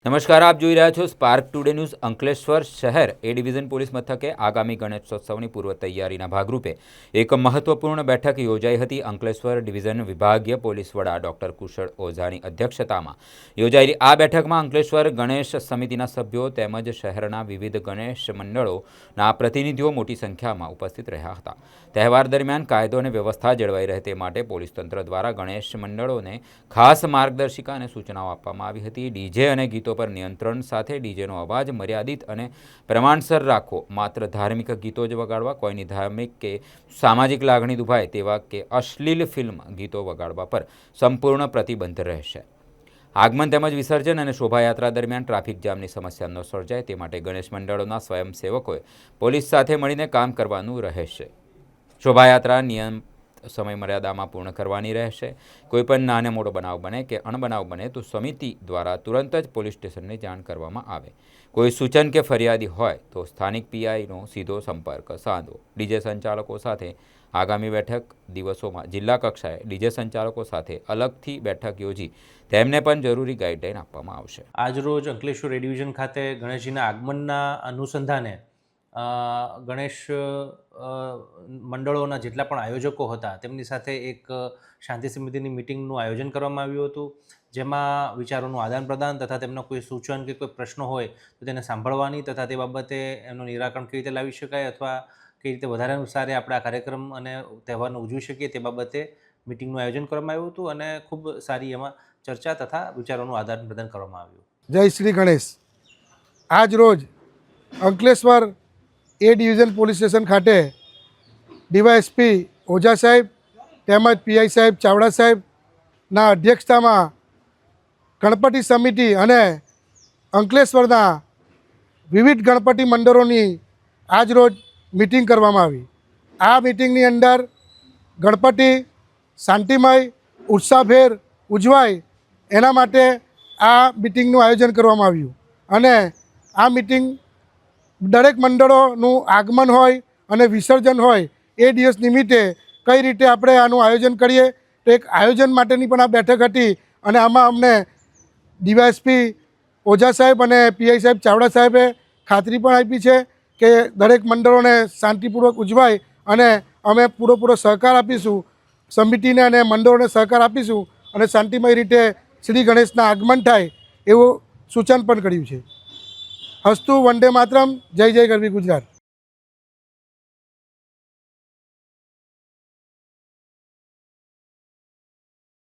નમસ્કાર, આપ જોઈ રહ્યા છો સ્પાર્ક ટુડે ન્યૂઝ। અંકલેશ્વર શહેર એ ડિવિઝન પોલીસ મથકે આગામી ગણેશોત્સવની પૂર્વ તૈયારીના ભાગરૂપે એક મહત્વપૂર્ણ બેઠક યોજાઈ હતી। અંકલેશ્વર ડિવિઝન વિભાગીય પોલીસ વડા ડોક્ટર કુશળ ઓઝાની અધ્યક્ષતામાં યોજાયેલી આ બેઠકમાં અંકલેશ્વર ગણેશ સમિતિના સભ્યો તેમજ શહેરના વિવિધ ગણેશ મંડળોના પ્રતિનિધિઓ મોટી સંખ્યામાં ઉપસ્થિત રહ્યા હતા। તહેવાર દરમિયાન કાયદો અને વ્યવસ્થા જળવાઈ રહે તે માટે પોલીસ તંત્ર દ્વારા ગણેશ મંડળોને ખાસ માર્ગદર્શિકા અને સૂચનાઓ આપવામાં આવી હતી। ડીજે અને ગીતો પર નિયંત્રણ સાથે ડીજેનો અવાજ મર્યાદિત અને પ્રમાણસર રાખવો, માત્ર ધાર્મિક ગીતો જ વગાડવા, કોઈની ધાર્મિક કે સામાજિક લાગણી દુભાય તેવા કે અશ્લીલ ફિલ્મ ગીતો વગાડવા પર સંપૂર્ણ પ્રતિબંધ રહેશે। આગમન તેમજ વિસર્જન અને શોભાયાત્રા દરમિયાન ટ્રાફિક જામની સમસ્યા ન સર્જાય તે માટે ગણેશ મંડળોના સ્વયંસેવકોએ પોલીસ સાથે મળીને કામ કરવાનું રહેશે। શોભાયાત્રા નિયમ સમય મર્યાદામાં પૂર્ણ કરવાની રહેશે। કોઈપણ નાનો મોટો બનાવ બને કે અણબનાવ બને તો સમિતિ દ્વારા તુરંત જ પોલીસ સ્ટેશનને જાણ કરવામાં આવે। કોઈ સૂચન કે ફરિયાદી હોય તો સ્થાનિક પીઆઈનો સીધો સંપર્ક સાધવો। ડીજે સંચાલકો સાથે આગામી બેઠક દિવસોમાં જિલ્લા કક્ષાએ ડીજે સંચાલકો સાથે અલગથી બેઠક યોજી તેમને પણ જરૂરી ગાઈડલાઈન આપવામાં આવશે। આજરોજ અંકલેશ્વર એ ડિવિઝન ખાતે ગણેશજીના આગમનના અનુસંધાને ગણેશ મંડળોના જેટલા પણ આયોજકો હતા તેમની સાથે એક શાંતિ સમિતિની મિટિંગનું આયોજન કરવામાં આવ્યું હતું, જેમાં વિચારોનું આદાન પ્રદાન તથા તેમનો કોઈ સૂચન કે કોઈ પ્રશ્નો હોય તો તેને સાંભળવાની તથા તે બાબતે એમનું નિરાકરણ કેવી રીતે લાવી શકાય અથવા કઈ રીતે વધારે સારી આપણે આ કાર્યક્રમ અને તહેવારને ઉજવી શકીએ તે બાબતે મિટિંગનું આયોજન કરવામાં આવ્યું હતું અને ખૂબ સારી એમાં ચર્ચા તથા વિચારોનું આદાન પ્રદાન કરવામાં આવ્યું। જય શ્રી ગણેશ। આજ રોજ અંકલેશ્વર એ ડિવિઝન પોલીસ સ્ટેશન ખાતે ડીવાયએસપી ઓઝા સાહેબ તેમજ પીઆઈ સાહેબ ચાવડા સાહેબના અધ્યક્ષતામાં ગણપતિ સમિતિ અને અંકલેશ્વરના વિવિધ ગણપતિ મંડળોની આજ રોજ મિટિંગ કરવામાં આવી। આ મિટિંગની અંદર ગણપતિ શાંતિમય ઉત્સાહભેર ઉજવાય એના માટે આ મિટિંગનું આયોજન કરવામાં આવ્યું અને આ મિટિંગ દરેક મંડળોનું આગમન હોય અને વિસર્જન હોય એ દિવસ નિમિત્તે કઈ રીતે આપણે આનું આયોજન કરીએ તો એક આયોજન માટેની પણ આ બેઠક હતી અને આમાં અમને ડીવાયએસપી ઓઝા સાહેબ અને પીઆઈ સાહેબ ચાવડા સાહેબે ખાતરી પણ આપી છે કે દરેક મંડળોને શાંતિપૂર્વક ઉજવાય અને અમે પૂરેપૂરો સહકાર આપીશું, સમિતિને અને મંડળોને સહકાર આપીશું અને શાંતિમય રીતે શ્રી ગણેશના આગમન થાય એવું સૂચન પણ કર્યું છે। હસ્તુ વંદે માતરમ। જય જય ગરવી ગુજરાત।